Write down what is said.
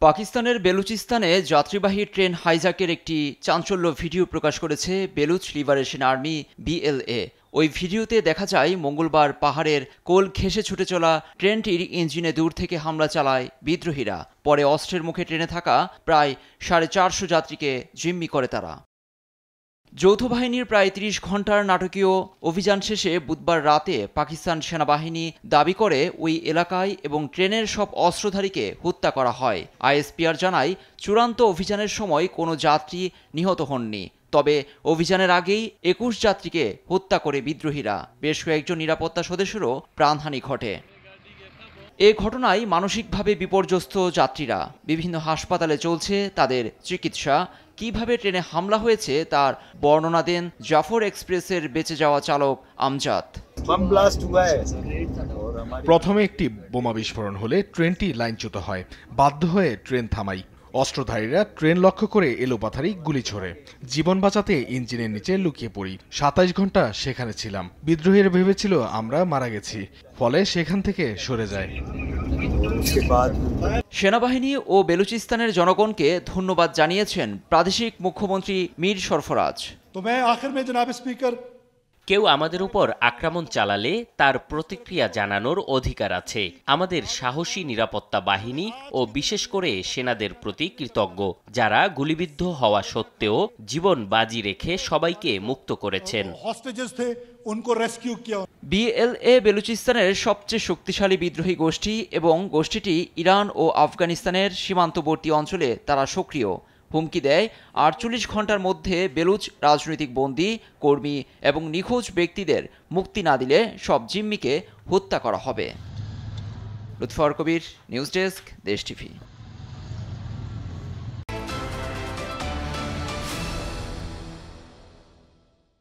পাকিস্তানের বেলুচিস্তানে যাত্রীবাহী ট্রেন হাইজ্যাকের একটি চাঞ্চল্য ভিডিও প্রকাশ করেছে বেলুচ লিবারেশন আর্মি BLA। ওই ভিডিওতে দেখা যায় মঙ্গলবার পাহাড়ের কোল ঘেঁষে ছুটে চলা ট্রেনটির ইঞ্জিনে দূর থেকে হামলা চালায় বিদ্রোহীরা। পরে অস্ত্রের মুখে ট্রেনে থাকা প্রায় 450 যাত্রীকে জিম্মি করে তারা। যৌথ বাহিনীর প্রায় 30 ঘন্টার নাটকীয় অভিযান শেষে বুধবার রাতে পাকিস্তান সেনাবাহিনী দাবি করে ওই এলাকায় এবং ট্রেনের সব অস্ত্রধারীকে হত্যা করা হয়। ISPR জানায় চূড়ান্ত অভিযানের সময় কোনো যাত্রী নিহত হননি, তবে অভিযানের আগেই 21 যাত্রীকে হত্যা করে বিদ্রোহীরা। বেশ কয়েকজন নিরাপত্তা সদস্যেরও প্রাণহানি ঘটে। এ ঘটনায় মানসিকভাবে বিপর্যস্ত যাত্রীরা। বিভিন্ন হাসপাতালে চলছে তাদের চিকিৎসা। কিভাবে ট্রেনে হামলা হয়েছে তার বর্ণনা দেন জাফর এক্সপ্রেসের বেঁচে যাওয়া চালক আমজাদ। প্রথমে একটি বোমা বিস্ফোরণ হলে ট্রেনটি লাইনচ্যুত হয়। বাধ্য হয়ে ট্রেন থামাই। অস্ত্রধারীরা ট্রেন লক্ষ্য করে এলোপাথারি গুলি ছোড়ে। জীবন বাঁচাতে ইঞ্জিনের নিচে লুকিয়ে পড়ি। 27 ঘন্টা সেখানে ছিলাম। বিদ্রোহীরা ভেবেছিল আমরা মারা গেছি, ফলে সেখান থেকে সরে যায়। সেনাবাহিনী ও বেলুচিস্তানের জনগণকে ধন্যবাদ জানিয়েছেন প্রাদেশিক মুখ্যমন্ত্রী মীর সরফরাজ। কেউ আমাদের উপর আক্রমণ চালালে তার প্রতিক্রিয়া জানানোর অধিকার আছে। আমাদের সাহসী নিরাপত্তা বাহিনী ও বিশেষ করে সেনাদের প্রতি কৃতজ্ঞ, যারা গুলিবিদ্ধ হওয়া সত্ত্বেও জীবন বাজি রেখে সবাইকে মুক্ত করেছেন। BLA বেলুচিস্তানের সবচেয়ে শক্তিশালী বিদ্রোহী গোষ্ঠী এবং গোষ্ঠীটি ইরান ও আফগানিস্তানের সীমান্তবর্তী অঞ্চলে তারা সক্রিয়। হুমকি দেয় 48 ঘন্টার মধ্যে বেলুচ রাজনৈতিক বন্দী, কর্মী এবং নিখোঁজ ব্যক্তিদের মুক্তি না দিলে সব জিম্মিকে হত্যা করা হবে। লুৎফর কবির, নিউজ ডেস্ক, দেশ টিভি।